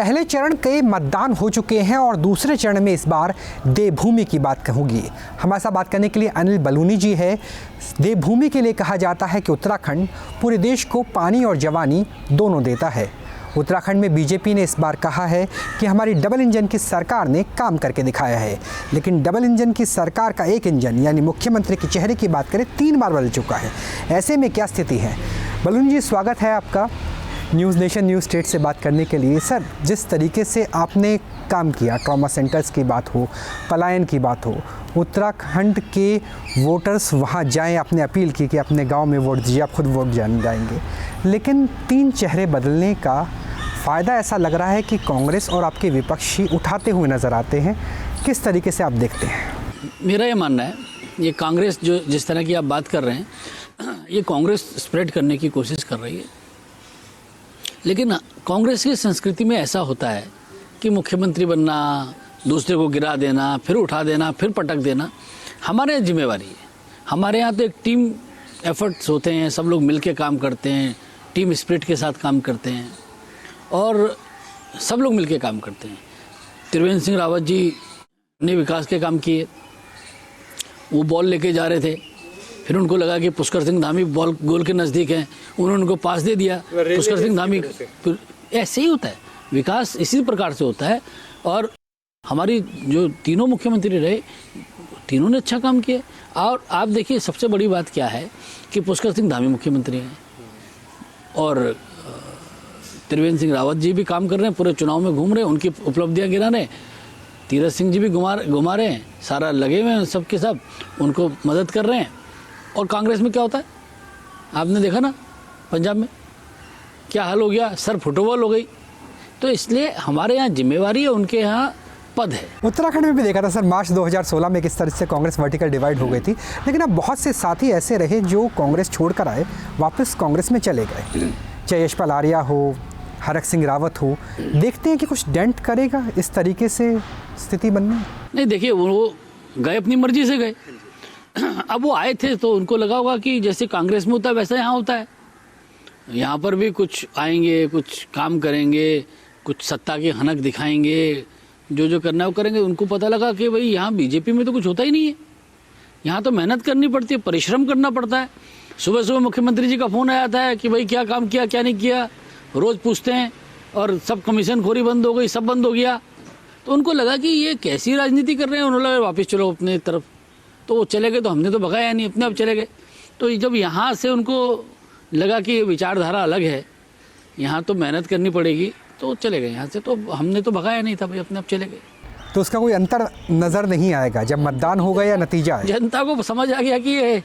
पहले चरण के मतदान हो चुके हैं और दूसरे चरण में इस बार देवभूमि की बात कहूँगी। हमारे साथ बात करने के लिए अनिल बलूनी जी है। देवभूमि के लिए कहा जाता है कि उत्तराखंड पूरे देश को पानी और जवानी दोनों देता है। उत्तराखंड में बीजेपी ने इस बार कहा है कि हमारी डबल इंजन की सरकार ने काम करके दिखाया है, लेकिन डबल इंजन की सरकार का एक इंजन यानी मुख्यमंत्री के चेहरे की बात करें 3 बार बदल चुका है। ऐसे में क्या स्थिति है? बलूनी जी, स्वागत है आपका न्यूज़ नेशन न्यूज़ स्टेट से बात करने के लिए। सर, जिस तरीके से आपने काम किया, ट्रॉमा सेंटर्स की बात हो, पलायन की बात हो, उत्तराखंड के वोटर्स वहाँ जाएं, आपने अपील की कि अपने गांव में वोट दीजिए, आप खुद वोट जाएंगे, लेकिन 3 चेहरे बदलने का फ़ायदा ऐसा लग रहा है कि कांग्रेस और आपके विपक्षी उठाते हुए नज़र आते हैं। किस तरीके से आप देखते हैं? मेरा ये मानना है, ये कांग्रेस जो जिस तरह की आप बात कर रहे हैं, ये कांग्रेस स्प्रेड करने की कोशिश कर रही है। लेकिन कांग्रेस की संस्कृति में ऐसा होता है कि मुख्यमंत्री बनना, दूसरे को गिरा देना, फिर उठा देना, फिर पटक देना हमारे यहाँ जिम्मेवारी है। हमारे यहाँ तो एक टीम एफर्ट्स होते हैं, सब लोग मिलके काम करते हैं, टीम स्पिरिट के साथ काम करते हैं और सब लोग मिलके काम करते हैं। त्रिवेंद्र सिंह रावत जी ने विकास के काम किए। वो बॉल लेके जा रहे थे, फिर उनको लगा कि पुष्कर सिंह धामी बॉल गोल के नज़दीक हैं, उन्होंने उनको पास दे दिया। पुष्कर सिंह धामी, ऐसे ही होता है विकास, इसी प्रकार से होता है। और हमारी जो तीनों मुख्यमंत्री रहे, तीनों ने अच्छा काम किया। और आप देखिए, सबसे बड़ी बात क्या है कि पुष्कर सिंह धामी मुख्यमंत्री हैं और त्रिवेंद्र सिंह रावत जी भी काम कर रहे हैं, पूरे चुनाव में घूम रहे हैं, उनकी उपलब्धियां गिरा रहे हैं। तीरथ सिंह जी भी घुमा रहे हैं, सारा लगे हुए हैं, सब के सब उनको मदद कर रहे हैं। और कांग्रेस में क्या होता है, आपने देखा ना पंजाब में क्या हाल हो गया, सर फुटबॉल हो गई। तो इसलिए हमारे यहाँ जिम्मेवारी है, उनके यहाँ पद है। उत्तराखंड में भी देखा था सर, मार्च 2016 में किस तरह से कांग्रेस वर्टिकल डिवाइड हो गई थी, लेकिन अब बहुत से साथी ऐसे रहे जो कांग्रेस छोड़कर आए, वापस कांग्रेस में चले गए। चाहे यशपाल आर्या हो, हरक सिंह रावत हो, देखते हैं कि कुछ डेंट करेगा इस तरीके से स्थिति बनने? नहीं, देखिए वो गए, अपनी मर्जी से गए। अब वो आए थे तो उनको लगा होगा कि जैसे कांग्रेस में होता है वैसा यहाँ होता है, यहाँ पर भी कुछ आएंगे, कुछ काम करेंगे, कुछ सत्ता की हनक दिखाएंगे, जो करना है वो करेंगे। उनको पता लगा कि भाई यहाँ बीजेपी में तो कुछ होता ही नहीं है, यहाँ तो मेहनत करनी पड़ती है, परिश्रम करना पड़ता है। सुबह सुबह मुख्यमंत्री जी का फ़ोन आ जाता है कि भाई क्या काम किया, क्या नहीं किया, रोज़ पूछते हैं। और सब कमीशन खोरी बंद हो गई, सब बंद हो गया। तो उनको लगा कि ये कैसी राजनीति कर रहे हैं, उन्होंने लगा वापस चलो अपने तरफ। तो वो चले गए, तो हमने तो भगाया नहीं, अपने आप चले गए। तो जब यहाँ से उनको लगा कि विचारधारा अलग है, यहाँ तो मेहनत करनी पड़ेगी, तो चले गए यहाँ से। तो हमने तो भगाया नहीं था भाई, अपने आप चले गए। तो उसका कोई अंतर नज़र नहीं आएगा जब मतदान होगा या नतीजा आएगा? जनता को समझ आ गया कि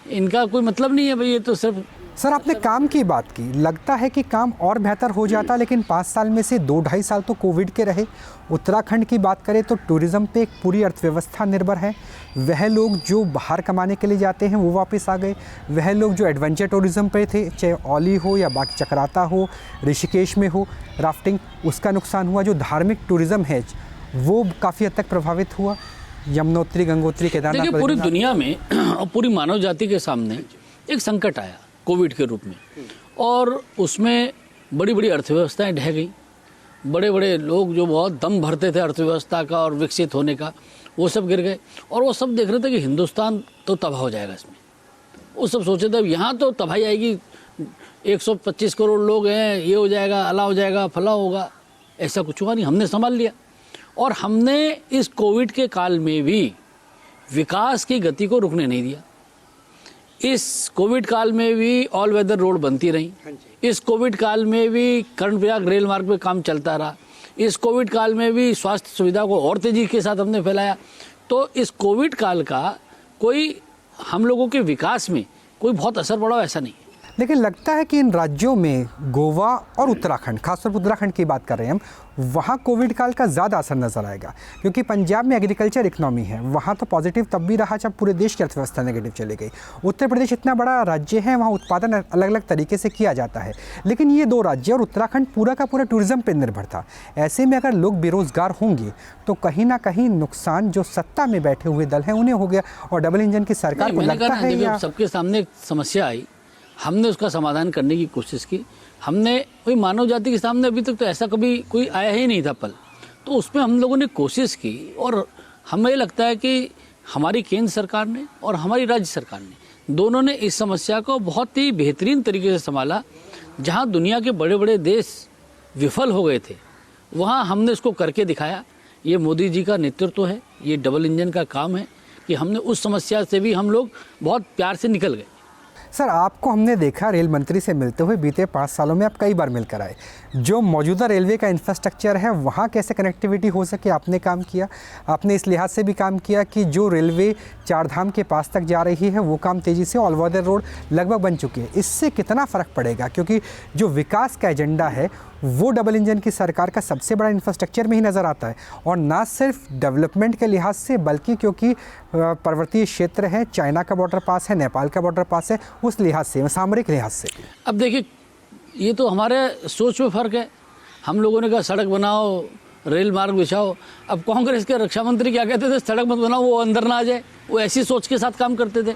इनका कोई मतलब नहीं है भाई, ये तो सिर्फ। सर, आपने काम की बात की, लगता है कि काम और बेहतर हो जाता, लेकिन 5 साल में से 2-2.5 साल तो कोविड के रहे। उत्तराखंड की बात करें तो टूरिज़्म पे एक पूरी अर्थव्यवस्था निर्भर है। वह लोग जो बाहर कमाने के लिए जाते हैं वो वापस आ गए, वह लोग जो एडवेंचर टूरिज़्म पे थे, चाहे औली हो या बाकी चक्राता हो, ऋषिकेश में हो राफ्टिंग, उसका नुकसान हुआ। जो धार्मिक टूरिज़्म है वो काफ़ी हद तक प्रभावित हुआ। यमुनोत्री, गंगोत्री, केदारनाथ। देखिए, पूरी दुनिया में और पूरी मानव जाति के सामने एक संकट आया कोविड के रूप में, और उसमें बड़ी बड़ी अर्थव्यवस्थाएं ढह गई। बड़े बड़े लोग जो बहुत दम भरते थे अर्थव्यवस्था का और विकसित होने का, वो सब गिर गए। और वो सब देख रहे थे कि हिंदुस्तान तो तबाह हो जाएगा इसमें। वो सब सोचे थे यहाँ तो तबाही आएगी, 125 करोड़ लोग हैं, ये हो जाएगा, अला हो जाएगा, फला होगा। ऐसा कुछ हुआ नहीं, हमने संभाल लिया। और हमने इस कोविड के काल में भी विकास की गति को रुकने नहीं दिया। इस कोविड काल में भी ऑल वेदर रोड बनती रही। इस कोविड काल में भी कर्णप्रयाग रेल मार्ग पे काम चलता रहा। इस कोविड काल में भी स्वास्थ्य सुविधा को और तेजी के साथ हमने फैलाया। तो इस कोविड काल का कोई हम लोगों के विकास में कोई बहुत असर पड़ा ऐसा नहीं। लेकिन लगता है कि इन राज्यों में, गोवा और उत्तराखंड, खासतौर पर उत्तराखंड की बात कर रहे हैं हम, वहाँ कोविड काल का ज़्यादा असर नज़र आएगा, क्योंकि पंजाब में एग्रीकल्चर इकनॉमी है, वहाँ तो पॉजिटिव तब भी रहा जब पूरे देश की अर्थव्यवस्था नेगेटिव चली गई। उत्तर प्रदेश इतना बड़ा राज्य है, वहाँ उत्पादन अलग अलग तरीके से किया जाता है, लेकिन ये 2 राज्य और उत्तराखंड पूरा का पूरा टूरिज़्म पर निर्भर था। ऐसे में अगर लोग बेरोज़गार होंगे तो कहीं ना कहीं नुकसान जो सत्ता में बैठे हुए दल हैं उन्हें हो गया। और डबल इंजन की सरकार को लगता है, सबके सामने समस्या आई, हमने उसका समाधान करने की कोशिश की। हमने कोई मानव जाति के सामने अभी तक तो ऐसा कभी कोई आया ही नहीं था पल, तो उसमें हम लोगों ने कोशिश की और हमें लगता है कि हमारी केंद्र सरकार ने और हमारी राज्य सरकार ने दोनों ने इस समस्या को बहुत ही बेहतरीन तरीके से संभाला। जहां दुनिया के बड़े बड़े देश विफल हो गए थे वहां हमने इसको करके दिखाया। ये मोदी जी का नेतृत्व है, ये डबल इंजन का काम है कि हमने उस समस्या से भी हम लोग बहुत प्यार से निकल गए। सर, आपको हमने देखा रेल मंत्री से मिलते हुए बीते 5 सालों में आप कई बार मिलकर आए। जो मौजूदा रेलवे का इंफ्रास्ट्रक्चर है वहाँ कैसे कनेक्टिविटी हो सके आपने काम किया। आपने इस लिहाज से भी काम किया कि जो रेलवे चारधाम के पास तक जा रही है वो काम तेज़ी से ऑल ओवर द रोड लगभग बन चुकी है। इससे कितना फ़र्क पड़ेगा, क्योंकि जो विकास का एजेंडा है वो डबल इंजन की सरकार का सबसे बड़ा इंफ्रास्ट्रक्चर में ही नज़र आता है, और ना सिर्फ डेवलपमेंट के लिहाज से बल्कि क्योंकि पर्वतीय क्षेत्र है, चाइना का बॉर्डर पास है, नेपाल का बॉर्डर पास है, उस लिहाज से, सामरिक लिहाज से। अब देखिए, ये तो हमारे सोच में फ़र्क है। हम लोगों ने कहा सड़क बनाओ, रेल मार्ग बिछाओ। अब कांग्रेस के रक्षा मंत्री क्या कहते थे, सड़क मत बनाओ, वो अंदर ना आ जाए। वो ऐसी सोच के साथ काम करते थे।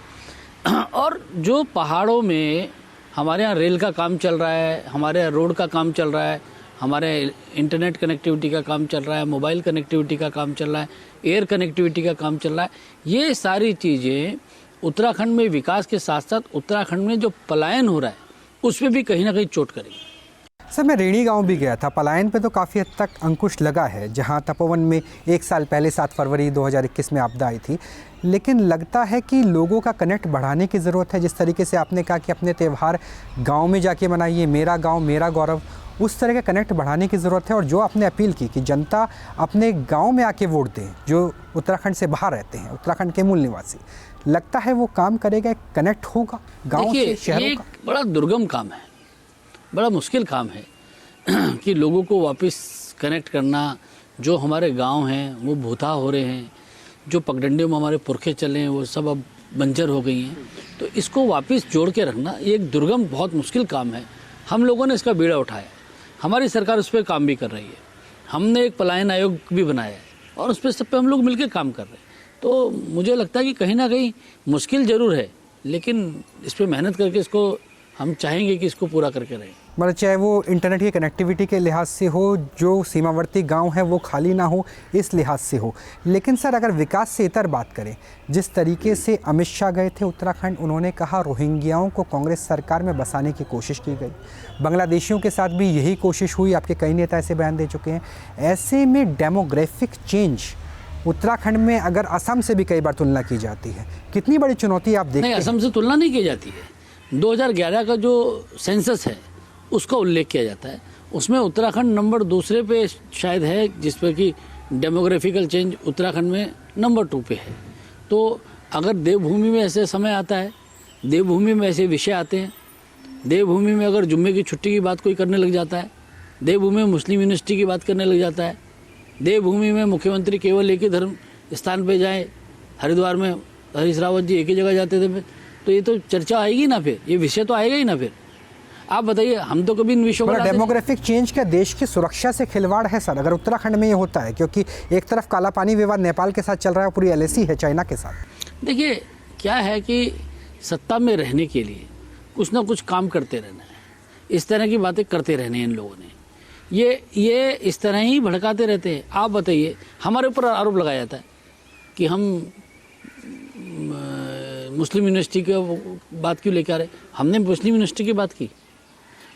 और जो पहाड़ों में हमारे यहाँ रेल का काम चल रहा है, हमारे यहाँ रोड का काम चल रहा है, हमारे इंटरनेट कनेक्टिविटी का काम चल रहा है, मोबाइल कनेक्टिविटी का काम चल रहा है, एयर कनेक्टिविटी का काम चल रहा है, ये सारी चीज़ें उत्तराखंड में विकास के साथ साथ उत्तराखंड में जो पलायन हो रहा है उसमें भी कहीं ना कहीं चोट करेगी। सर, मैं रेणी गांव भी गया था। पलायन पे तो काफ़ी हद तक अंकुश लगा है, जहां तपोवन में 1 साल पहले 7 फरवरी 2021 में आपदा आई थी, लेकिन लगता है कि लोगों का कनेक्ट बढ़ाने की ज़रूरत है। जिस तरीके से आपने कहा कि अपने त्यौहार गांव में जाके मनाइए, मेरा गांव मेरा गौरव, उस तरह का कनेक्ट बढ़ाने की ज़रूरत है। और जो आपने अपील की कि जनता अपने गांव में आके वोट दें, जो उत्तराखंड से बाहर रहते हैं, उत्तराखंड के मूल निवासी, लगता है वो काम करेगा, कनेक्ट होगा गाँव से शहरों का। बड़ा दुर्गम काम है, बड़ा मुश्किल काम है कि लोगों को वापस कनेक्ट करना। जो हमारे गांव हैं वो भूता हो रहे हैं, जो पगडंडियों में हमारे पुरखे चले हैं वो सब अब बंजर हो गई हैं, तो इसको वापस जोड़ के रखना ये एक दुर्गम बहुत मुश्किल काम है। हम लोगों ने इसका बीड़ा उठाया, हमारी सरकार उस पर काम भी कर रही है। हमने एक पलायन आयोग भी बनाया है और उस पर सब पे हम लोग मिलकर काम कर रहे हैं। तो मुझे लगता है कि कहीं ना कहीं मुश्किल ज़रूर है, लेकिन इस पर मेहनत करके इसको हम चाहेंगे कि इसको पूरा करके रहें। मतलब चाहे वो इंटरनेट की कनेक्टिविटी के लिहाज से हो, जो सीमावर्ती गांव है वो खाली ना हो, इस लिहाज से हो। लेकिन सर, अगर विकास से इतर बात करें, जिस तरीके से अमित शाह गए थे उत्तराखंड, उन्होंने कहा रोहिंग्याओं को कांग्रेस सरकार में बसाने की कोशिश की गई। बांग्लादेशियों के साथ भी यही कोशिश हुई, आपके कई नेता ऐसे बयान दे चुके हैं। ऐसे में डेमोग्राफिक चेंज उत्तराखंड में अगर असम से भी कई बार तुलना की जाती है, कितनी बड़ी चुनौती आप देखते हैं? असम से तुलना नहीं की जाती है। 2011 का जो सेंसस है उसका उल्लेख किया जाता है, उसमें उत्तराखंड नंबर 2 पे शायद है, जिस पर कि डेमोग्राफिकल चेंज उत्तराखंड में नंबर 2 पे है। तो अगर देवभूमि में ऐसे समय आता है, देवभूमि में ऐसे विषय आते हैं, देवभूमि में अगर जुम्मे की छुट्टी की बात कोई करने लग जाता है, देवभूमि में मुस्लिम यूनिवर्सिटी की बात करने लग जाता है, देवभूमि में मुख्यमंत्री केवल एक ही धर्म स्थान पे जाए, हरिद्वार में हरीश रावत जी एक ही जगह जाते थे, तो ये तो चर्चा आएगी ना, फिर ये विषय तो आएगा ही ना। फिर आप बताइए, हम तो कभी इन विषयों पर डेमोग्राफिक चेंज का देश की सुरक्षा से खिलवाड़ है सर, अगर उत्तराखंड में ये होता है, क्योंकि एक तरफ काला पानी विवाद नेपाल के साथ चल रहा है, पूरी LAC है चाइना के साथ। देखिए, क्या है कि सत्ता में रहने के लिए कुछ ना कुछ काम करते रहना है, इस तरह की बातें करते रहने इन लोगों ने, ये इस तरह ही भड़काते रहते हैं। आप बताइए, हमारे ऊपर आरोप लगाया जाता है कि हम मुस्लिम यूनिवर्सिटी की बात क्यों लेकर आ रहे। हमने मुस्लिम यूनिवर्सिटी की बात की,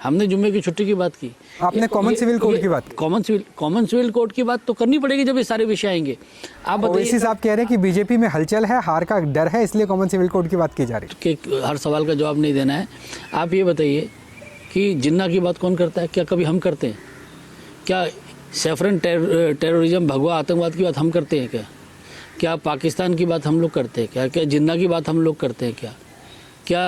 हमने जुम्मे की छुट्टी की बात की, आपने कॉमन सिविल कोड की बात की। कॉमन सिविल कोड की बात तो करनी पड़ेगी जब ये सारे विषय आएंगे। आप बताइए, ओवैसी साहब कह रहे हैं कि बीजेपी में हलचल है, हार का डर है, इसलिए कॉमन सिविल कोड की बात की जा रही है। कि हर सवाल का जवाब नहीं देना है। आप ये बताइए कि जिन्ना की बात कौन करता है? क्या कभी हम करते हैं? क्या सैफरन टेररिज्म, भगवा आतंकवाद की बात हम करते हैं? क्या पाकिस्तान की बात हम लोग करते हैं? क्या जिन्ना की बात हम लोग करते हैं? क्या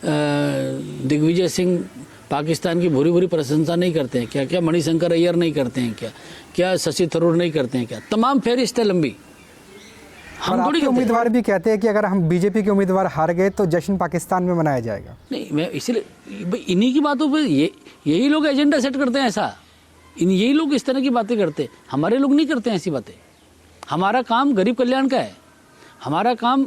दिग्विजय सिंह पाकिस्तान की भूरी भूरी प्रशंसा नहीं करते हैं? क्या मणिशंकर अय्यर नहीं करते हैं? क्या शशि थरूर नहीं करते हैं? तमाम फहरिस्त है लंबी। हम थोड़ी उम्मीदवार भी कहते हैं कि अगर हम बीजेपी के उम्मीदवार हार गए तो जश्न पाकिस्तान में मनाया जाएगा। नहीं, मैं इसलिए इन्हीं की बातों पर यही लोग एजेंडा सेट करते हैं ऐसा, यही लोग इस तरह की बातें करते हैं। हमारे लोग नहीं करते हैं ऐसी बातें। हमारा काम गरीब कल्याण का है, हमारा काम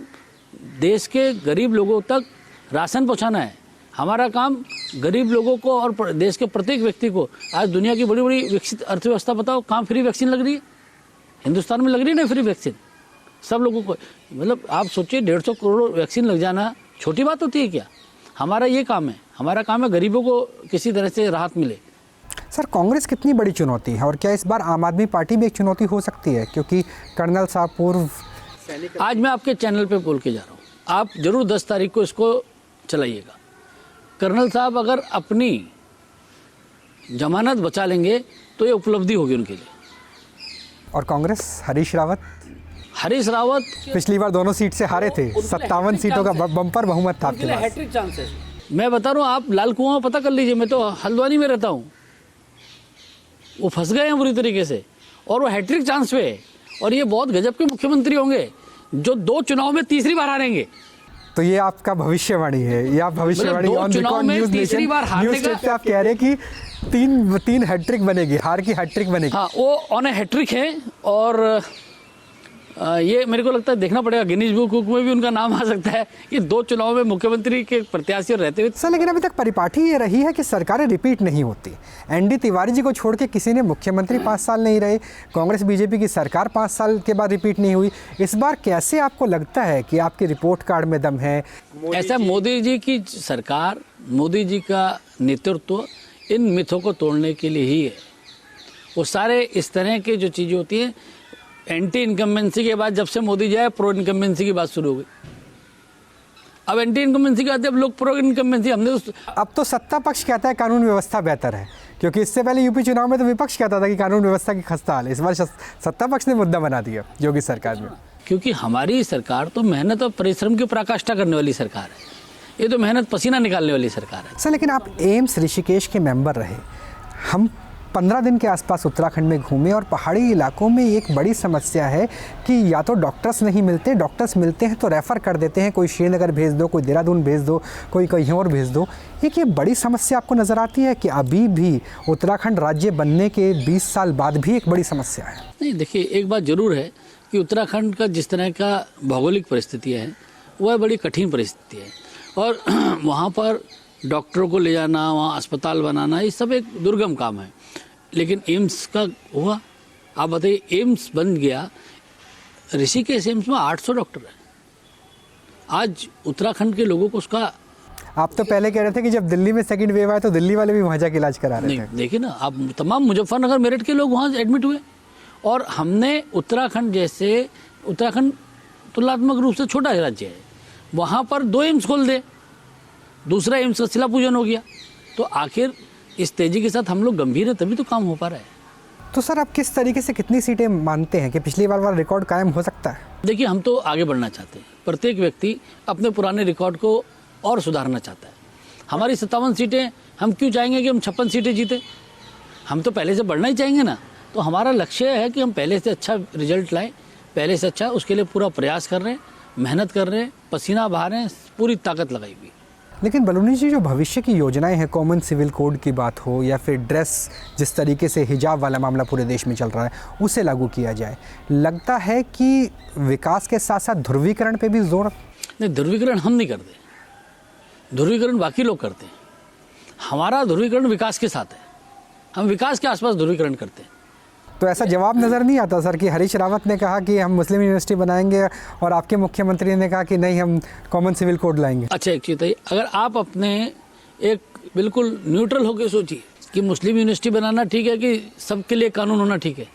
देश के गरीब लोगों तक राशन पहुंचाना है, हमारा काम गरीब लोगों को और देश के प्रत्येक व्यक्ति को, आज दुनिया की बड़ी बड़ी विकसित अर्थव्यवस्था बताओ कहाँ फ्री वैक्सीन लग रही है? हिंदुस्तान में लग रही है ना फ्री वैक्सीन सब लोगों को। मतलब आप सोचिए 150 करोड़ वैक्सीन लग जाना छोटी बात होती है क्या? हमारा ये काम है, हमारा काम है गरीबों को किसी तरह से राहत मिले। सर, कांग्रेस कितनी बड़ी चुनौती है और क्या इस बार आम आदमी पार्टी भी एक चुनौती हो सकती है? क्योंकि कर्नल साहब पूर्व आज मैं आपके चैनल पे बोल के जा रहा हूँ, आप जरूर 10 तारीख को इसको चलाइएगा। कर्नल साहब अगर अपनी जमानत बचा लेंगे तो ये उपलब्धि होगी उनके लिए। और कांग्रेस, हरीश रावत पिछली बार दोनों सीट से हारे थे, 57 सीटों का बम्पर बहुमत था आपके पास। हैट्रिक चांस है। मैं बता रहा हूँ, आप लाल कुआं पता कर लीजिए, मैं तो हल्द्वानी में रहता हूँ, वो फंस गए हैं बुरी तरीके से और वो हैट्रिक चांस पे है। और ये बहुत गजब के मुख्यमंत्री होंगे जो 2 चुनाव में तीसरी बार हारेंगे। तो ये आपका भविष्यवाणी है, ये आप भविष्यवाणी ऑन रिकॉर्ड न्यूज़ तीसरी बार हारने का आप कह रहे हैं कि तीन हैट्रिक बनेगी, हार की हैट्रिक बनेगी। हाँ, वो ऑन ए हैट्रिक है और ये मेरे को लगता है देखना पड़ेगा, गिनीज बुक में भी उनका नाम आ सकता है। ये 2 चुनाव में मुख्यमंत्री के प्रत्याशी रहते हुए। सर, लेकिन अभी तक परिपाटी ये रही है कि सरकारें रिपीट नहीं होती। एनडी तिवारी जी को छोड़ के किसी ने मुख्यमंत्री 5 साल नहीं रहे। कांग्रेस बीजेपी की सरकार 5 साल के बाद रिपीट नहीं हुई। इस बार कैसे आपको लगता है कि आपकी रिपोर्ट कार्ड में दम है? ऐसा मोदी जी की सरकार, मोदी जी का नेतृत्व इन मिथों को तोड़ने के लिए ही है। वो सारे इस तरह के जो चीज़ें होती हैं, एंटी इनकम्बेंसी के बाद जब से मोदी जाए प्रो इनकम्बेंसी की बात शुरू हो गई। अब एंटी इनकम्बेंसी के बाद अब लोग प्रो इनकम्बेंसी, हमने अब तो सत्ता पक्ष कहता है कानून व्यवस्था बेहतर है, क्योंकि इससे पहले यूपी चुनाव में तो विपक्ष कहता था कि कानून व्यवस्था की खस्ता हाल है। इस बार सत्ता पक्ष ने मुद्दा बना दिया योगी सरकार में। क्योंकि हमारी सरकार तो मेहनत और परिश्रम की पराकाष्ठा करने वाली सरकार है, ये तो मेहनत पसीना निकालने वाली सरकार है। सर, लेकिन आप एम्स ऋषिकेश के मेंबर रहे। हम 15 दिन के आसपास उत्तराखंड में घूमे और पहाड़ी इलाकों में एक बड़ी समस्या है कि या तो डॉक्टर्स नहीं मिलते, डॉक्टर्स मिलते हैं तो रेफ़र कर देते हैं, कोई श्रीनगर भेज दो, कोई देहरादून भेज दो, कोई कहीं और भेज दो। एक ये बड़ी समस्या आपको नज़र आती है कि अभी भी उत्तराखंड राज्य बनने के 20 साल बाद भी एक बड़ी समस्या है? नहीं, देखिए, एक बात ज़रूर है कि उत्तराखंड का जिस तरह का भौगोलिक परिस्थितियाँ हैं वह बड़ी कठिन परिस्थिति है और वहाँ पर डॉक्टरों को ले जाना, वहाँ अस्पताल बनाना, ये सब एक दुर्गम काम है। लेकिन एम्स का हुआ, आप बताइए, एम्स बन गया, ऋषिकेश एम्स में 800 डॉक्टर हैं। आज उत्तराखंड के लोगों को उसका, आप तो पहले कह रहे थे कि जब दिल्ली में सेकंड वेव आया तो दिल्ली वाले भी वहाँ जाके इलाज करा रहे थे। देखिए ना, आप तमाम मुजफ्फरनगर, मेरठ के लोग वहाँ एडमिट हुए और हमने उत्तराखंड जैसे, उत्तराखंड तुलनात्मक रूप से छोटा राज्य है, वहाँ पर 2 एम्स खोल दे, दूसरा एम्स का शिला पूजन हो गया। तो आखिर इस तेजी के साथ हम लोग गंभीर है, तभी तो काम हो पा रहा है। तो सर, आप किस तरीके से कितनी सीटें मानते हैं कि पिछली बार वाला रिकॉर्ड कायम हो सकता है? देखिए, हम तो आगे बढ़ना चाहते हैं, प्रत्येक व्यक्ति अपने पुराने रिकॉर्ड को और सुधारना चाहता है। हमारी 57 सीटें, हम क्यों चाहेंगे कि हम 56 सीटें जीते? हम तो पहले से बढ़ना ही चाहेंगे ना। तो हमारा लक्ष्य है कि हम पहले से अच्छा रिजल्ट लाएं, पहले से अच्छा, उसके लिए पूरा प्रयास कर रहे हैं, मेहनत कर रहे हैं, पसीना बहा रहे हैं, पूरी ताकत लगाई हुई। लेकिन बलूनी जी, जो भविष्य की योजनाएं हैं, कॉमन सिविल कोड की बात हो या फिर ड्रेस, जिस तरीके से हिजाब वाला मामला पूरे देश में चल रहा है, उसे लागू किया जाए, लगता है कि विकास के साथ साथ ध्रुवीकरण पे भी जोर? नहीं, ध्रुवीकरण हम नहीं करते, ध्रुवीकरण बाकी लोग करते हैं। हमारा ध्रुवीकरण विकास के साथ है, हम विकास के आसपास ध्रुवीकरण करते हैं। तो ऐसा जवाब नज़र नहीं आता सर कि हरीश रावत ने कहा कि हम मुस्लिम यूनिवर्सिटी बनाएंगे और आपके मुख्यमंत्री ने कहा कि नहीं, हम कॉमन सिविल कोड लाएंगे? अच्छा, एक चीज़ है, अगर आप अपने एक बिल्कुल न्यूट्रल होकर सोचिए कि मुस्लिम यूनिवर्सिटी बनाना ठीक है कि सबके लिए कानून होना ठीक है,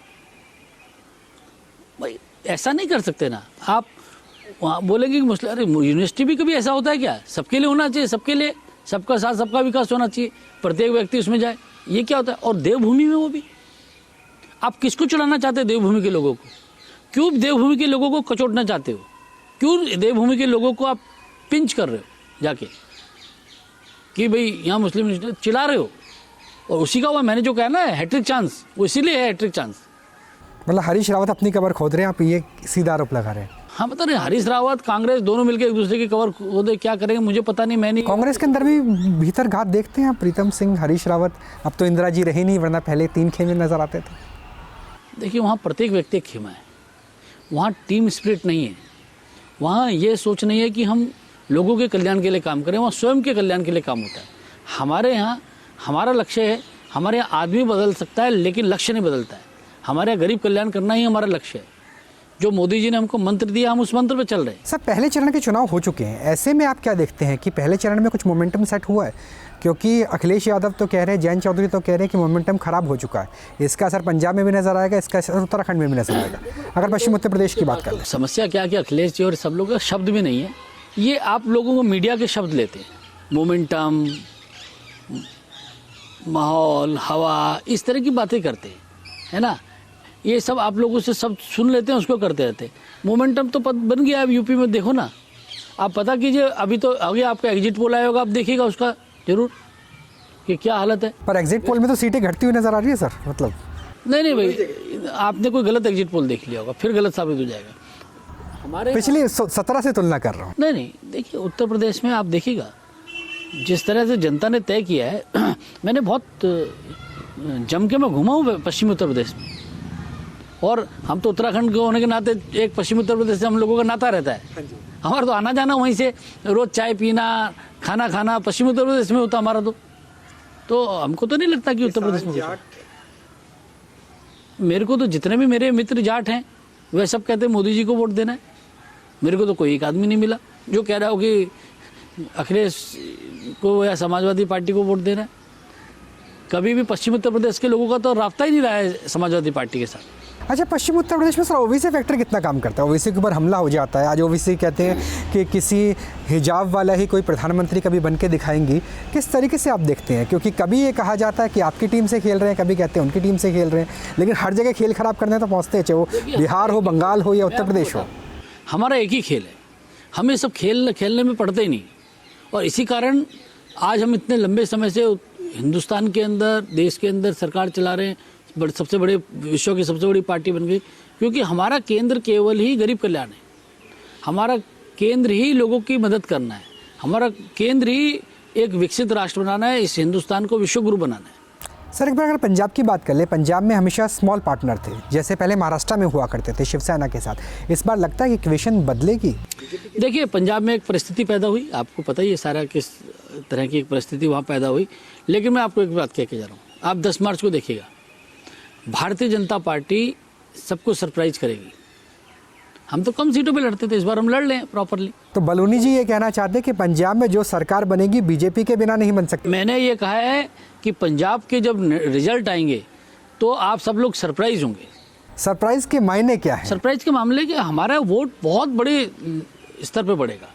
भाई ऐसा नहीं कर सकते ना। आप वहाँ बोलेंगे कि मुस्लिम, अरे यूनिवर्सिटी भी कभी ऐसा होता है क्या? सबके लिए होना चाहिए, सबके लिए, सबका साथ सबका विकास होना चाहिए, प्रत्येक व्यक्ति उसमें जाए, ये क्या होता है? और देवभूमि में वो भी, आप किसको चुराना चाहते हैं? देवभूमि के लोगों को। क्यों देवभूमि के लोगों को कचोटना चाहते हो? क्यों देवभूमि के लोगों को आप पिंच कर रहे हो जाके कि भाई यहाँ मुस्लिम चिल्ला रहे हो? और उसी का हुआ, मैंने जो कहा ना, हैट्रिक चांस, वो इसीलिए है हैट्रिक चांस। मतलब हरीश रावत अपनी कबर खोद रहे हैं, आप ये सीधा आरोप लगा रहे हैं? हाँ, बता रहे, हरीश रावत, कांग्रेस, दोनों मिलकर एक दूसरे की कवर खोदे, क्या करेंगे मुझे पता नहीं, मैं नहीं। कांग्रेस के अंदर भी भीतर घात देखते हैं आप? प्रीतम सिंह, हरीश रावत, अब तो इंदिरा जी रही नहीं, वरना पहले 3 खेमे नजर आते थे। देखिए, वहाँ प्रत्येक व्यक्ति एक खेमा है, वहाँ टीम स्पिरिट नहीं है, वहाँ ये सोच नहीं है कि हम लोगों के कल्याण के लिए काम करें, वहाँ स्वयं के कल्याण के लिए काम होता है। हमारे यहाँ हमारा लक्ष्य है, हमारे यहाँ आदमी बदल सकता है लेकिन लक्ष्य नहीं बदलता है। हमारे यहाँ गरीब कल्याण करना ही हमारा लक्ष्य है। जो मोदी जी ने हमको मंत्र दिया, हम उस मंत्र पे चल रहे हैं। सर, पहले चरण के चुनाव हो चुके हैं, ऐसे में आप क्या देखते हैं कि पहले चरण में कुछ मोमेंटम सेट हुआ है? क्योंकि अखिलेश यादव तो कह रहे हैं, जयंत चौधरी तो कह रहे हैं कि मोमेंटम खराब हो चुका है। इसका असर पंजाब में भी नजर आएगा, इसका असर उत्तराखंड में भी नजर आएगा। अगर पश्चिम उत्तर प्रदेश की बात करें, समस्या क्या कि अखिलेश जी और सब लोग का शब्द भी नहीं है, ये आप लोगों को मीडिया के शब्द लेते हैं। मोमेंटम, माहौल, हवा, इस तरह की बातें करते हैं, है ना। ये सब आप लोगों से सब सुन लेते हैं, उसको करते रहते हैं। मोमेंटम तो पद बन गया अब यूपी में, देखो ना, आप पता कीजिए। अभी तो आगे आपका एग्जिट पोल आया होगा, आप देखिएगा उसका जरूर कि क्या हालत है। पर एग्जिट पोल में तो सीटें घटती हुई नजर आ रही है सर, मतलब नहीं भाई, आपने कोई गलत एग्जिट पोल देख लिया होगा, फिर गलत साबित हो जाएगा। हमारे पिछले 17 से तुलना कर रहा हूँ। नहीं, देखिए उत्तर प्रदेश में आप देखिएगा जिस तरह से जनता ने तय किया है। मैंने बहुत जम के मैं घूमा हूँ पश्चिमी उत्तर प्रदेश में, और हम तो उत्तराखंड के होने के नाते एक पश्चिमी उत्तर प्रदेश से हम लोगों का नाता रहता है। हमारा तो आना जाना वहीं से, रोज चाय पीना, खाना खाना पश्चिमी उत्तर प्रदेश में होता हमारा। तो हमको तो नहीं लगता कि उत्तर प्रदेश में। मेरे को तो जितने भी मेरे मित्र जाट हैं वह सब कहते हैं मोदी जी को वोट देना है। मेरे को तो कोई एक आदमी नहीं मिला जो कह रहा हो कि अखिलेश को या समाजवादी पार्टी को वोट देना है। कभी भी पश्चिम उत्तर प्रदेश के लोगों का तो रास्ता ही नहीं रहा है समाजवादी पार्टी के साथ। अच्छा, पश्चिम उत्तर प्रदेश में सर ओबीसी फैक्टर कितना काम करता है? ओबीसी के ऊपर हमला हो जाता है। आज ओबीसी कहते हैं कि किसी हिजाब वाला ही कोई प्रधानमंत्री कभी बन के दिखाएंगी। किस तरीके से आप देखते हैं? क्योंकि कभी ये कहा जाता है कि आपकी टीम से खेल रहे हैं, कभी कहते हैं उनकी टीम से खेल रहे हैं, लेकिन हर जगह खेल खराब करने तो पहुँचते हैं, चाहे वो बिहार हो, बंगाल हो या उत्तर प्रदेश हो। हमारा एक ही खेल है, हम ये सब खेलने में पड़ते ही नहीं। और इसी कारण आज हम इतने लंबे समय से हिंदुस्तान के अंदर, देश के अंदर सरकार चला रहे हैं, सबसे बड़े विश्व की सबसे बड़ी पार्टी बन गई, क्योंकि हमारा केंद्र केवल ही गरीब कल्याण है। हमारा केंद्र ही लोगों की मदद करना है। हमारा केंद्र ही एक विकसित राष्ट्र बनाना है, इस हिंदुस्तान को विश्व गुरु बनाना है। सर, एक बार अगर पंजाब की बात कर ले, पंजाब में हमेशा स्मॉल पार्टनर थे, जैसे पहले महाराष्ट्र में हुआ करते थे शिवसेना के साथ। इस बार लगता है कि इक्वेशन बदलेगी? देखिए, पंजाब में एक परिस्थिति पैदा हुई, आपको पता ही है सारा किस तरह की एक परिस्थिति वहाँ पैदा हुई। लेकिन मैं आपको एक बात कह के जा रहा हूँ, आप 10 मार्च को देखिएगा, भारतीय जनता पार्टी सबको सरप्राइज करेगी। हम तो कम सीटों पे लड़ते थे, इस बार हम लड़ लें प्रॉपरली। तो बलूनी जी ये कहना चाहते हैं कि पंजाब में जो सरकार बनेगी बीजेपी के बिना नहीं बन सकती। मैंने ये कहा है कि पंजाब के जब रिजल्ट आएंगे तो आप सब लोग सरप्राइज होंगे। सरप्राइज के मायने क्या है? सरप्राइज के मामले के हमारा वोट बहुत बड़े स्तर पे बढ़ेगा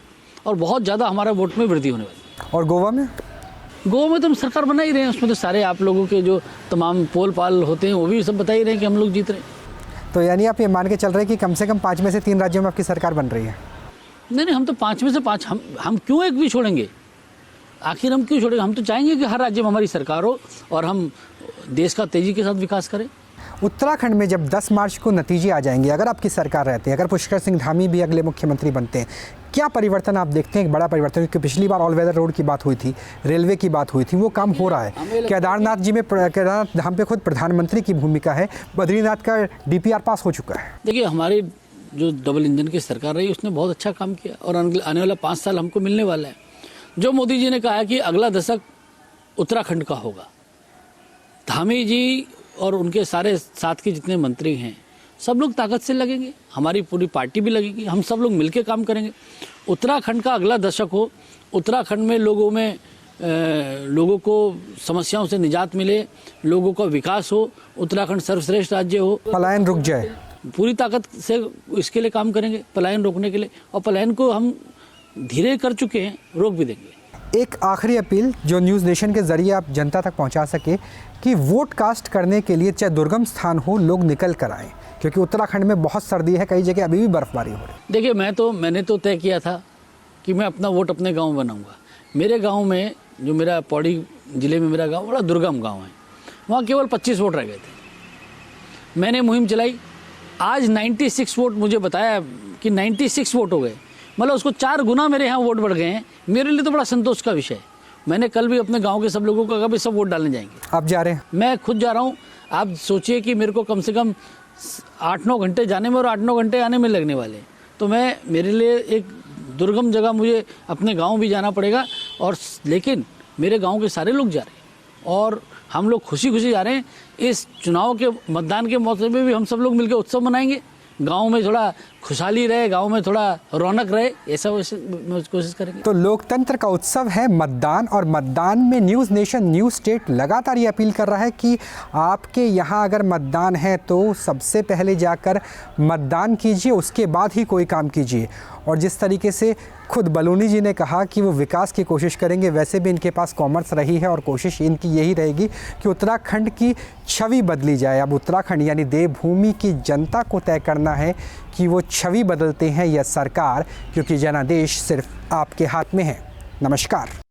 और बहुत ज़्यादा हमारा वोट में वृद्धि होने वाली है। और गोवा में? गोवा में तो हम सरकार बना ही रहे हैं, उसमें तो सारे आप लोगों के जो तमाम पोल पाल होते हैं वो भी सब बता ही रहे हैं कि हम लोग जीत रहे हैं। तो यानी आप ये मान के चल रहे हैं कि कम से कम 5 में से 3 राज्यों में आपकी सरकार बन रही है? नहीं, हम तो 5 में से 5, हम क्यों एक भी छोड़ेंगे? आखिर हम क्यों छोड़ेंगे? हम तो चाहेंगे कि हर राज्य में हमारी सरकार हो और हम देश का तेजी के साथ विकास करें। उत्तराखंड में जब 10 मार्च को नतीजे आ जाएंगे, अगर आपकी सरकार रहती है, अगर पुष्कर सिंह धामी भी अगले मुख्यमंत्री बनते हैं, क्या परिवर्तन आप देखते हैं? एक बड़ा परिवर्तन, क्योंकि पिछली बार ऑल वेदर रोड की बात हुई थी, रेलवे की बात हुई थी, वो काम हो रहा है। केदारनाथ जी में, केदारनाथ धाम पे खुद प्रधानमंत्री की भूमिका है, बद्रीनाथ का DPR पास हो चुका है। देखिए, हमारी जो डबल इंजन की सरकार रही उसने बहुत अच्छा काम किया और आने वाला 5 साल हमको मिलने वाला है। जो मोदी जी ने कहा कि अगला दशक उत्तराखंड का होगा, धामी जी और उनके सारे साथ के जितने मंत्री हैं सब लोग ताकत से लगेंगे, हमारी पूरी पार्टी भी लगेगी, हम सब लोग मिलकर काम करेंगे। उत्तराखंड का अगला दशक हो, उत्तराखंड में लोगों को समस्याओं से निजात मिले, लोगों का विकास हो, उत्तराखंड सर्वश्रेष्ठ राज्य हो, पलायन रुक जाए। पूरी ताकत से इसके लिए काम करेंगे, पलायन रोकने के लिए। और पलायन को हम धीरे कर चुके हैं, रोक भी देंगे। एक आखिरी अपील जो न्यूज़ नेशन के जरिए आप जनता तक पहुंचा सके कि वोट कास्ट करने के लिए चाहे दुर्गम स्थान हो, लोग निकल कर आएँ, क्योंकि उत्तराखंड में बहुत सर्दी है, कई जगह अभी भी बर्फबारी हो रही है। देखिए, मैंने तो तय किया था कि मैं अपना वोट अपने गांव में बनाऊंगा। मेरे गांव में, जो मेरा पौड़ी ज़िले में मेरा गांव बड़ा दुर्गम गांव है, वहाँ केवल 25 वोट रह गए थे। मैंने मुहिम चलाई, आज 96 वोट मुझे बताया कि 96 वोट हो गए, मतलब उसको 4 गुना मेरे यहाँ वोट बढ़ गए हैं। मेरे लिए तो बड़ा संतोष का विषय है। मैंने कल भी अपने गांव के सब लोगों को कहा भी सब वोट डालने जाएंगे। आप जा रहे हैं? मैं खुद जा रहा हूं। आप सोचिए कि मेरे को कम से कम 8-9 घंटे जाने में और 8-9 घंटे आने में लगने वाले, तो मेरे लिए एक दुर्गम जगह मुझे अपने गांव भी जाना पड़ेगा, और लेकिन मेरे गांव के सारे लोग जा रहे हैं और हम लोग खुशी खुशी जा रहे हैं। इस चुनाव के मतदान के मौके में भी हम सब लोग मिलकर उत्सव मनाएंगे, गांव में थोड़ा खुशहाली रहे, गांव में थोड़ा रौनक रहे, ऐसा कोशिश करेंगे। तो लोकतंत्र का उत्सव है मतदान, और मतदान में न्यूज़ नेशन, न्यूज़ स्टेट लगातार ये अपील कर रहा है कि आपके यहाँ अगर मतदान है तो सबसे पहले जाकर मतदान कीजिए, उसके बाद ही कोई काम कीजिए। और जिस तरीके से खुद बलूनी जी ने कहा कि वो विकास की कोशिश करेंगे, वैसे भी इनके पास कॉमर्स रही है और कोशिश इनकी यही रहेगी कि उत्तराखंड की छवि बदली जाए। अब उत्तराखंड यानी देवभूमि की जनता को तय करना है कि वो छवि बदलते हैं या सरकार, क्योंकि जनादेश सिर्फ आपके हाथ में है। नमस्कार।